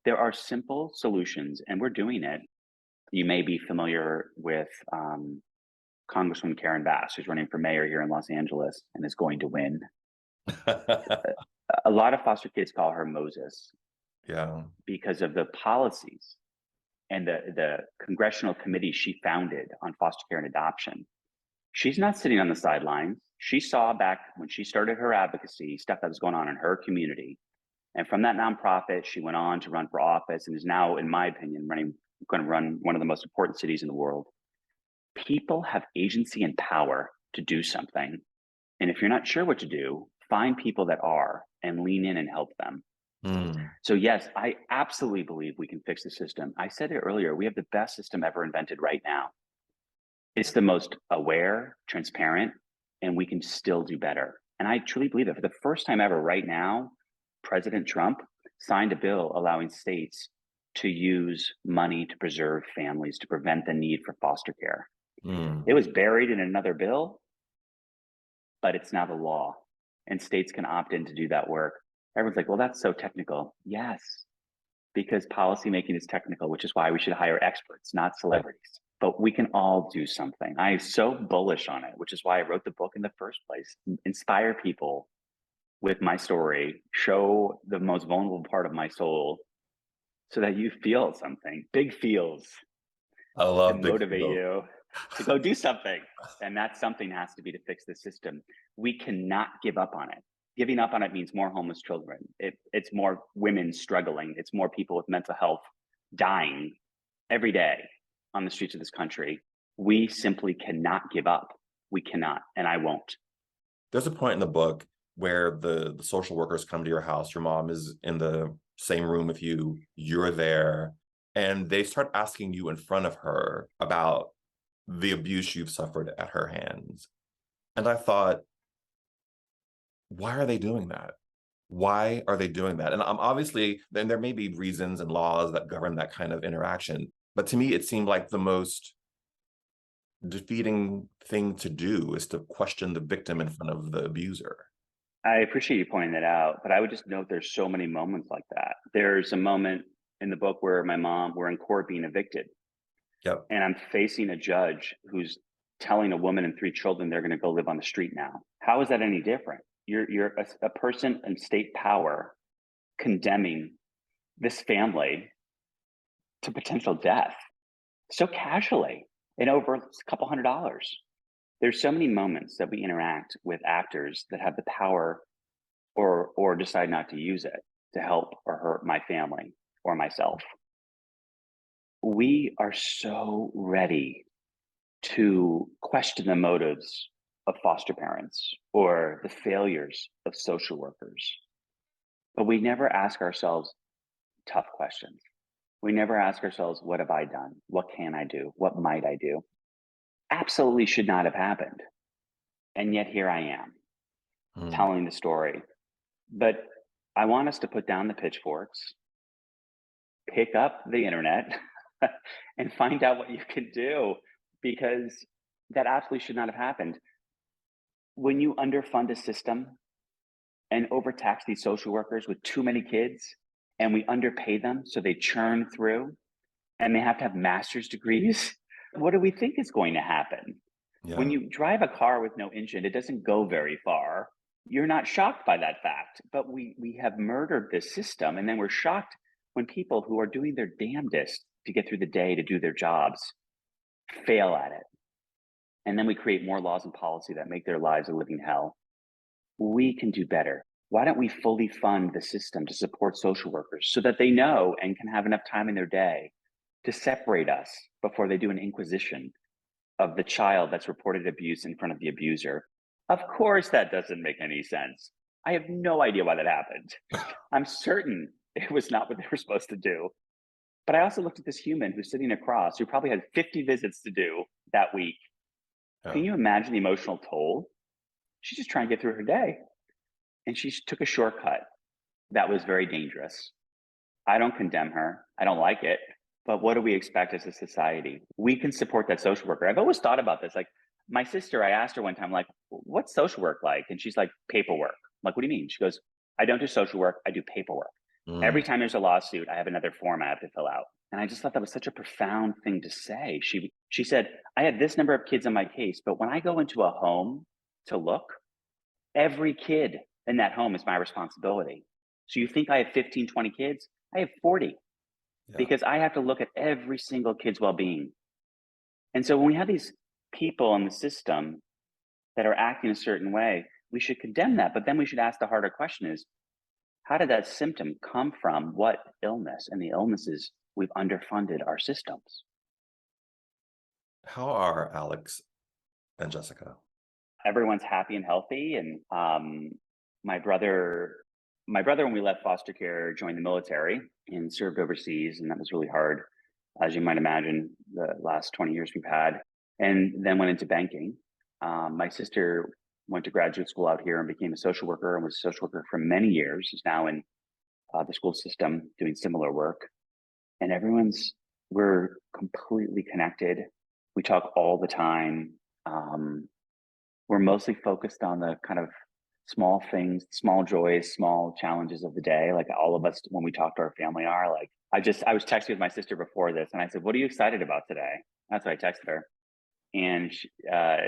S2: There are simple solutions, and we're doing it. You may be familiar with Congresswoman Karen Bass, who's running for mayor here in Los Angeles and is going to win. A lot of foster kids call her Moses.
S1: Yeah.
S2: Because of the policies and the congressional committee she founded on foster care and adoption. She's not sitting on the sidelines. She saw back when she started her advocacy stuff that was going on in her community. And from that nonprofit, she went on to run for office and is now, in my opinion, going to run one of the most important cities in the world. People have agency and power to do something. And if you're not sure what to do, find people that are and lean in and help them.
S1: Mm.
S2: So yes, I absolutely believe we can fix the system. I said it earlier, we have the best system ever invented right now. It's the most aware, transparent, and we can still do better. And I truly believe that for the first time ever right now, President Trump signed a bill allowing states to use money to preserve families, to prevent the need for foster care.
S1: Mm.
S2: It was buried in another bill, but it's now the law, and states can opt in to do that work. Everyone's like, well, that's so technical. Yes, because policymaking is technical, which is why we should hire experts, not celebrities. But we can all do something. I'm so bullish on it, which is why I wrote the book in the first place. Inspire people with my story, show the most vulnerable part of my soul so that you feel something, big feels,
S1: I
S2: to
S1: love big
S2: motivate
S1: feels.
S2: you to go do something. And that something has to be to fix the system. We cannot give up on it. Giving up on it means more homeless children. It's more women struggling. It's more people with mental health dying every day on the streets of this country. We simply cannot give up. We cannot, and I won't.
S1: There's a point in the book where the social workers come to your house. Your mom is in the same room with you. You're there. And they start asking you in front of her about the abuse you've suffered at her hands. And I thought, why are they doing that? Why are they doing that? And obviously, then there may be reasons and laws that govern that kind of interaction. But to me, it seemed like the most defeating thing to do is to question the victim in front of the abuser.
S2: I appreciate you pointing that out, but I would just note there's so many moments like that. There's a moment in the book where we're in court being evicted,
S1: Yep.
S2: and I'm facing a judge who's telling a woman and three children they're going to go live on the street now. How is that any different? You're a person in state power condemning this family to potential death so casually and over a couple $100. There's so many moments that we interact with actors that have the power or decide not to use it to help or hurt my family or myself. We are so ready to question the motives of foster parents or the failures of social workers, but we never ask ourselves tough questions. We never ask ourselves, what have I done? What can I do? What might I do? Absolutely should not have happened. And yet here I am
S1: Mm.
S2: telling the story. But I want us to put down the pitchforks, pick up the internet, and find out what you can do, because that absolutely should not have happened. When you underfund a system and overtax these social workers with too many kids, and we underpay them so they churn through and they have to have master's degrees, what do we think is going to happen? When
S1: Yeah.
S2: you drive a car with no engine, it doesn't go very far. You're not shocked by that fact, but we have murdered this system, and then we're shocked when people who are doing their damnedest to get through the day to do their jobs fail at it. And then we create more laws and policy that make their lives a living hell. We can do better. Why don't we fully fund the system to support social workers so that they know and can have enough time in their day to separate us before they do an inquisition of the child that's reported abuse in front of the abuser? Of course, that doesn't make any sense. I have no idea why that happened. I'm certain it was not what they were supposed to do. But I also looked at this human who's sitting across who probably had 50 visits to do that week.
S1: Yeah.
S2: Can you imagine the emotional toll? She's just trying to get through her day. And she took a shortcut that was very dangerous. I don't condemn her. I don't like it. But what do we expect as a society? We can support that social worker. I've always thought about this. Like my sister, I asked her one time, like, what's social work like? And she's like, paperwork. I'm like, what do you mean? She goes, I don't do social work. I do paperwork. Every
S1: Mm.
S2: time there's a lawsuit, I have another form I have to fill out. And I just thought that was such a profound thing to say. She said, I have this number of kids on my case, but when I go into a home to look, every kid in that home is my responsibility. So you think I have 15, 20 kids? I have 40,
S1: Yeah.
S2: because I have to look at every single kid's well-being. And so when we have these people in the system that are acting a certain way, we should condemn that. But then we should ask the harder question is, how did that symptom come from what illness? And the illness is we've underfunded our systems.
S1: How are Alex and Jessica?
S2: Everyone's happy and healthy. And my brother my brother, when we left foster care, joined the military and served overseas, and that was really hard, as you might imagine, the last 20 years we've had, and then went into banking. My sister went to graduate school out here and became a social worker and was a social worker for many years. Is now in the school system doing similar work. And we're completely connected. We talk all the time. We're mostly focused on the kind of small things, small joys, small challenges of the day. Like all of us, when we talk to our family, are like, I was texting with my sister before this, and I said, "What are you excited about today?" That's what I texted her, and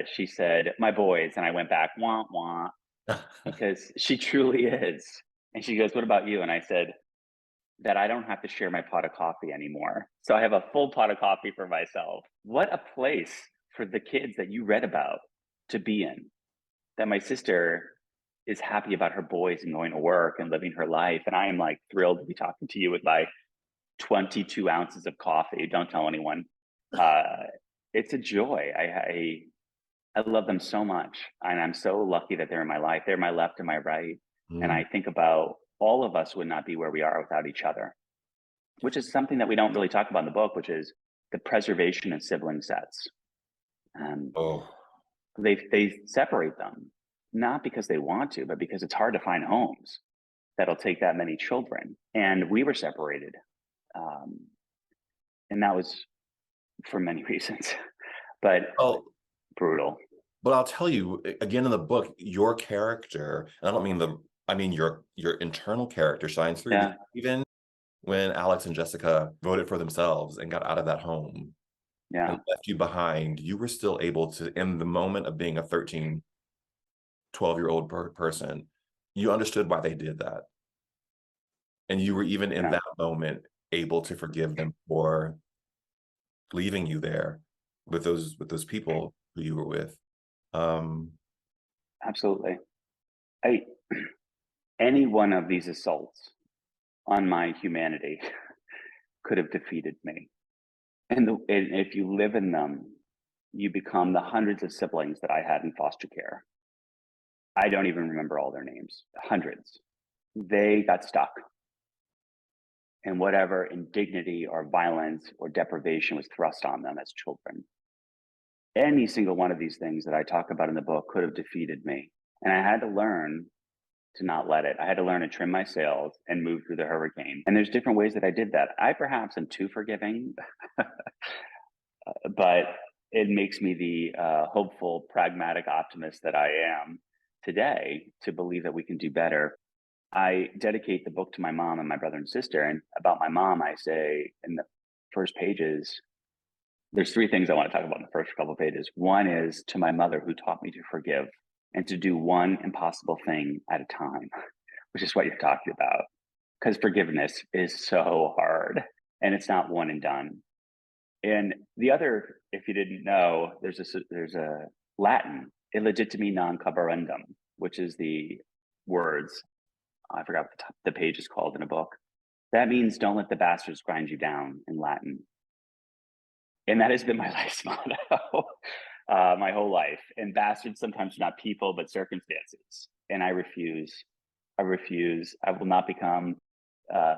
S2: she said, "My boys," and I went back, "Wah wah," because she truly is. And she goes, "What about you?" And I said, that I don't have to share my pot of coffee anymore. So I have a full pot of coffee for myself. What a place for the kids that you read about to be in. That my sister is happy about her boys and going to work and living her life. And I am like thrilled to be talking to you with my 22 ounces of coffee. Don't tell anyone. It's a joy. I love them so much. And I'm so lucky that they're in my life. They're my left and my right. And I think about all of us would not be where we are without each other, which is something that we don't really talk about in the book, which is the preservation of sibling sets.
S1: Oh,
S2: They separate them, not because they want to, but because it's hard to find homes that'll take that many children. And we were separated. And that was for many reasons, but
S1: well,
S2: brutal.
S1: but I'll tell you again in the book, your character, and I don't mean I mean your internal character shines through.
S2: Yeah.
S1: Even when Alex and Jessica voted for themselves and got out of that home
S2: Yeah.
S1: and left you behind, you were still able to, in the moment of being a 13, 12-year-old person, you understood why they did that. And you were even in that moment able to forgive them for leaving you there with those people who you were with.
S2: Absolutely. Any one of these assaults on my humanity could have defeated me. And if you live in them, you become the hundreds of siblings that I had in foster care. I don't even remember all their names, hundreds. They got stuck. And whatever indignity or violence or deprivation was thrust on them as children. Any single one of these things that I talk about in the book could have defeated me. And I had to learn to not let it. I had to learn to trim my sails and move through the hurricane. And there's different ways that I did that. I perhaps am too forgiving, but it makes me the hopeful, pragmatic optimist that I am today to believe that we can do better. I dedicate the book to my mom and my brother and sister. And about my mom, I say in the first pages, there's three things I want to talk about in the first couple of pages. One is to my mother, who taught me to forgive and to do one impossible thing at a time, which is what you're talking about. Because forgiveness is so hard and it's not one and done. And the other, if you didn't know, there's a Latin, illegitimi non cabarendum, which is the words, I forgot what the page is called in a book. That means don't let the bastards grind you down in Latin. And that has been my life's motto my whole life. And bastards sometimes are not people, but circumstances. And I refuse. I will not become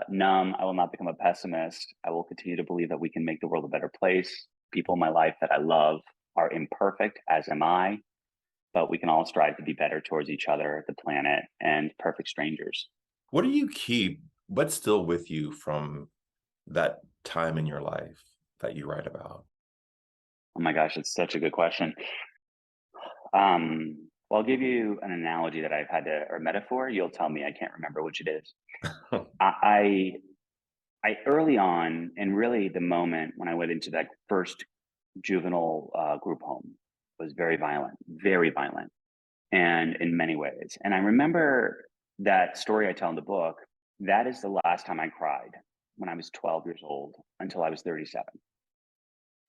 S2: numb. I will not become a pessimist. I will continue to believe that we can make the world a better place. People in my life that I love are imperfect, as am I, but we can all strive to be better towards each other, the planet, and perfect strangers.
S1: What do you keep? What's still with you from that time in your life that you write about?
S2: Oh my gosh, it's such a good question. I'll give you an analogy that I've had to, or metaphor. You'll tell me I can't remember which it is. I early on, and really the moment when I went into that first juvenile group home was very violent, and in many ways. And I remember that story I tell in the book. That is the last time I cried, when I was 12 years old until I was 37.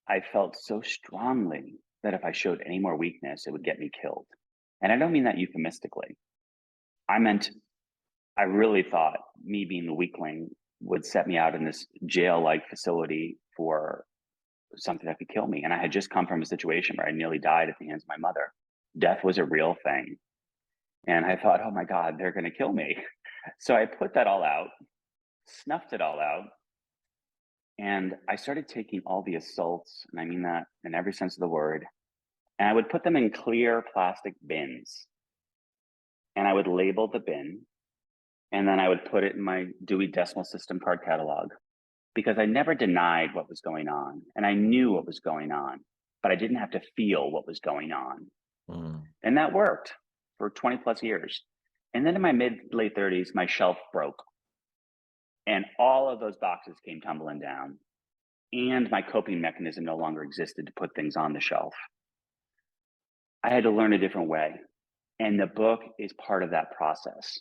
S2: I felt so strongly that if I showed any more weakness, it would get me killed. And I don't mean that euphemistically. I really thought me being the weakling would set me out in this jail-like facility for something that could kill me. And I had just come from a situation where I nearly died at the hands of my mother. Death was a real thing. And I thought, oh my God, they're going to kill me. So I put that all out, snuffed it all out, and I started taking all the assaults, and I mean that in every sense of the word, and I would put them in clear plastic bins, and I would label the bin, and then I would put it in my Dewey Decimal System card catalog because I never denied what was going on, and I knew what was going on, but I didn't have to feel what was going on.
S1: Mm.
S2: And that worked for 20 plus years. And then in my late 30s, my shelf broke and all of those boxes came tumbling down. And my coping mechanism no longer existed to put things on the shelf. I had to learn a different way. And the book is part of that process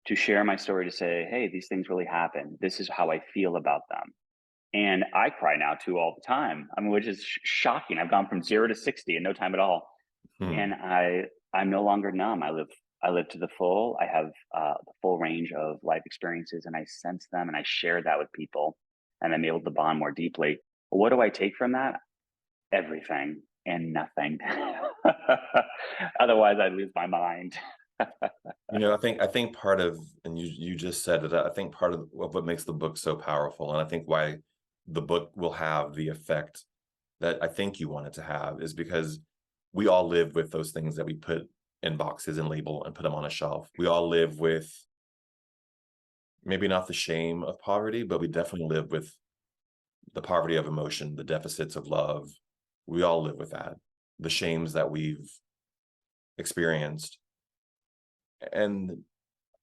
S2: to share my story, to say, hey, these things really happen. This is how I feel about them. And I cry now too all the time. I mean, which is shocking. I've gone from 0 to 60 in no time at all.
S1: Hmm.
S2: And I'm no longer numb. I live to the full. I have the full range of life experiences, and I sense them, and I share that with people, and I'm able to bond more deeply. What do I take from that? Everything and nothing. Otherwise, I lose my mind.
S1: I think part of, and you just said it, I think part of what makes the book so powerful, and I think why the book will have the effect that I think you want it to have, is because we all live with those things that we put in boxes and label and put them on a shelf. We all live with maybe not the shame of poverty, but we definitely live with the poverty of emotion, the deficits of love. We all live with that, the shames that we've experienced. And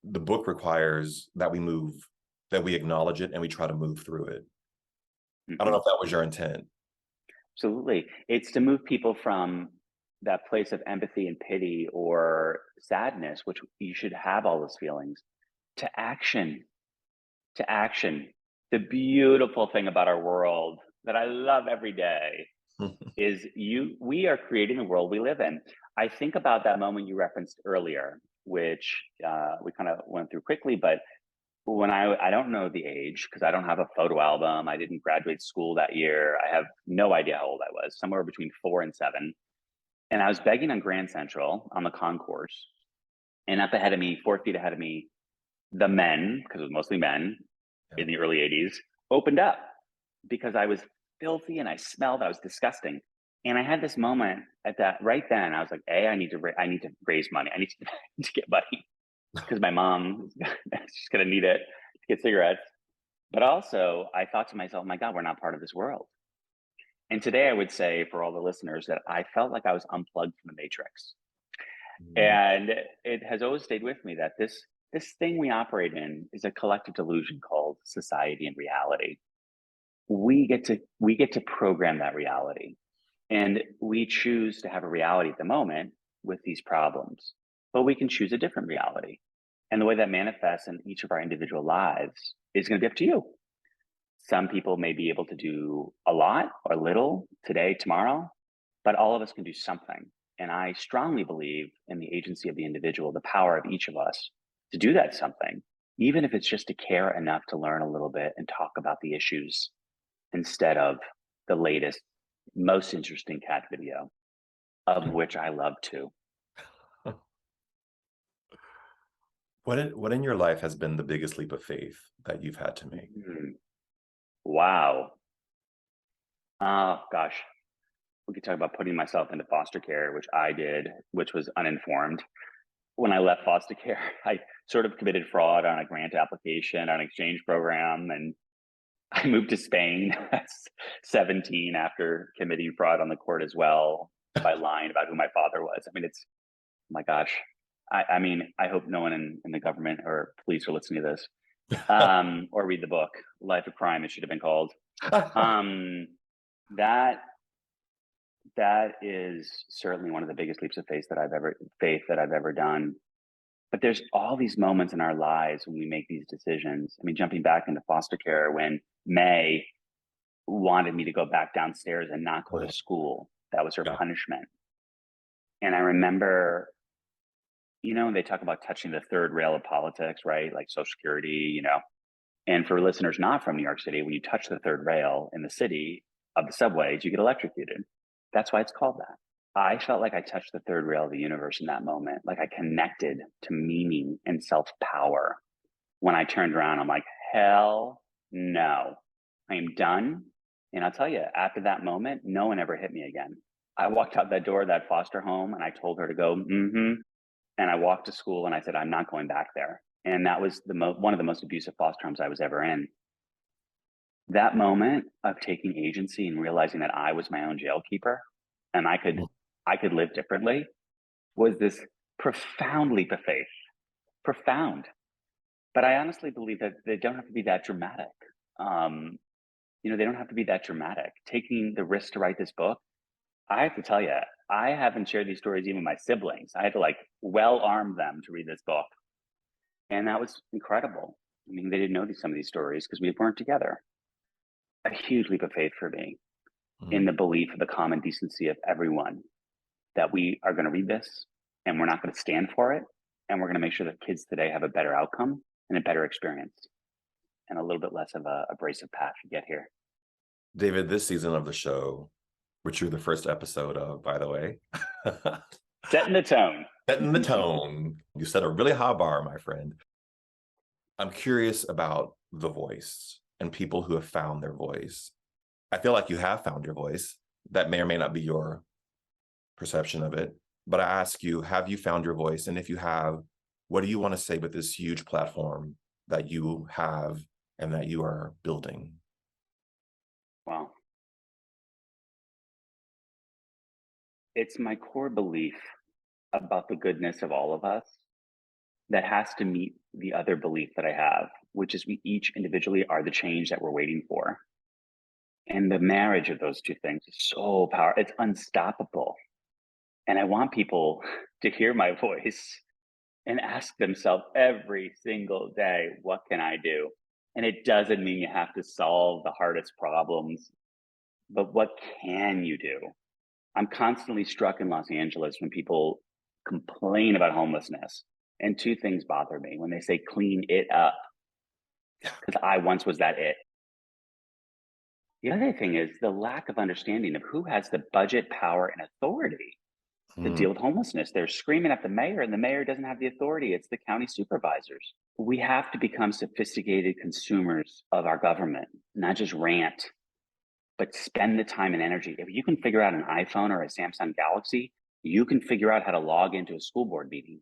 S1: the book requires that we acknowledge it and we try to move through it. I don't know
S2: Mhm.
S1: if that was your intent.
S2: Absolutely. It's to move people from that place of empathy and pity or sadness, which you should have all those feelings, to action, to action. The beautiful thing about our world that I love every day is we are creating the world we live in. I think about that moment you referenced earlier, which we kind of went through quickly, but when I don't know the age because I don't have a photo album. I didn't graduate school that year. I have no idea how old I was, somewhere between 4 and 7. And I was begging on Grand Central on the concourse. And up ahead of me, 4 feet ahead of me, the men, because it was mostly men
S1: Yeah.
S2: in the early 80s, opened up because I was filthy and I smelled, I was disgusting. And I had this moment at that right then. I was like, I need to raise money. I need to get money because my mom is just going to need it to get cigarettes. But also, I thought to myself, my God, we're not part of this world. And today I would say for all the listeners that I felt like I was unplugged from the matrix.
S1: Mm.
S2: And it has always stayed with me that this thing we operate in is a collective delusion called society and reality. We get to program that reality. And we choose to have a reality at the moment with these problems, but we can choose a different reality. And the way that manifests in each of our individual lives is going to be up to you. Some people may be able to do a lot or little today, tomorrow, but all of us can do something. And I strongly believe in the agency of the individual, the power of each of us to do that something, even if it's just to care enough to learn a little bit and talk about the issues instead of the latest, most interesting cat video, of which I love too.
S1: What in your life has been the biggest leap of faith that you've had to make?
S2: Hmm. Wow. Oh, gosh. We could talk about putting myself into foster care, which I did, which was uninformed. When I left foster care, I sort of committed fraud on a grant application, on an exchange program, and I moved to Spain at 17 after committing fraud on the court as well by lying about who my father was. I mean, it's, oh my gosh. I mean, I hope no one in the government or police are listening to this or read the book, Life of Crime, it should have been called. Um, that that is certainly one of the biggest leaps of faith that I've ever done. But there's all these moments in our lives when we make these decisions. I mean, jumping back into foster care when May wanted me to go back downstairs and not go to school. That was her
S1: Yeah.
S2: punishment. And I remember, they talk about touching the third rail of politics, right? Like Social Security, And for listeners not from New York City, when you touch the third rail in the city of the subways, you get electrocuted. That's why it's called that. I felt like I touched the third rail of the universe in that moment. Like I connected to meaning and self power. When I turned around, I'm like, hell no, I am done. And I'll tell you, after that moment, no one ever hit me again. I walked out that door of that foster home and I told her to go, and I walked to school and I said, I'm not going back there. And that was one of the most abusive foster homes I was ever in. That moment of taking agency and realizing that I was my own jailkeeper and I could live differently was this profound leap of faith. Profound. But I honestly believe that they don't have to be that dramatic. They don't have to be that dramatic. Taking the risk to write this book, I have to tell you, I haven't shared these stories even with my siblings. I had to well arm them to read this book. And that was incredible. I mean, they didn't know some of these stories because we weren't together. A huge leap of faith for me in the belief of the common decency of everyone that we are going to read this and we're not going to stand for it. And we're going to make sure that kids today have a better outcome and a better experience and a little bit less of a abrasive path to get here.
S1: David, this season of the show, which you're the first episode of, by the way.
S2: Setting the tone.
S1: Setting the tone. You set a really high bar, my friend. I'm curious about the voice and people who have found their voice. I feel like you have found your voice. That may or may not be your perception of it. But I ask you, have you found your voice? And if you have, what do you want to say with this huge platform that you have and that you are building?
S2: Wow. It's my core belief about the goodness of all of us that has to meet the other belief that I have, which is we each individually are the change that we're waiting for. And the marriage of those two things is so powerful. It's unstoppable. And I want people to hear my voice and ask themselves every single day, what can I do? And it doesn't mean you have to solve the hardest problems, but what can you do? I'm constantly struck in Los Angeles when people complain about homelessness. And two things bother me when they say clean it up, because I once was that it. The other thing is the lack of understanding of who has the budget, power, and authority to deal with homelessness. They're screaming at the mayor, and the mayor doesn't have the authority. It's the county supervisors. We have to become sophisticated consumers of our government, not just rant, but spend the time and energy. If you can figure out an iPhone or a Samsung Galaxy, you can figure out how to log into a school board meeting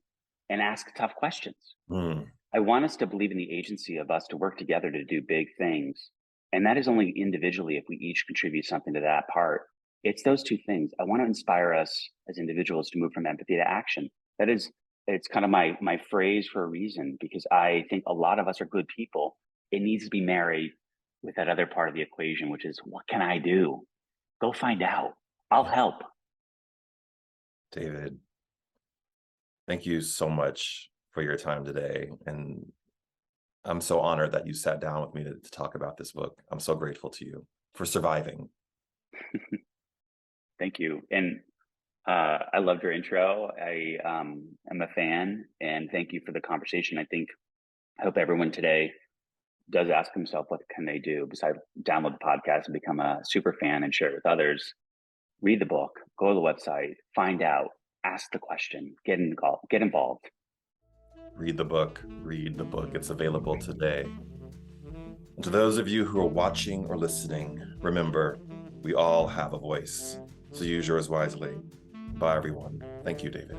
S2: and ask tough questions. I want us to believe in the agency of us to work together to do big things. And that is only individually if we each contribute something to that part. It's those two things. I want to inspire us as individuals to move from empathy to action. It's kind of my phrase for a reason, because I think a lot of us are good people. It needs to be married with that other part of the equation, which is, what can I do? Go find out. I'll help.
S1: David, thank you so much for your time today. And I'm so honored that you sat down with me to talk about this book. I'm so grateful to you for surviving.
S2: Thank you. And I loved your intro. I am a fan, and thank you for the conversation. I hope everyone today does ask himself, what can they do besides download the podcast and become a super fan and share it with others? Read the book, go to the website, find out, ask the question, get involved.
S1: Read the book. It's available today. And to those of you who are watching or listening, remember, we all have a voice, so use yours wisely. Bye, everyone. Thank you, David.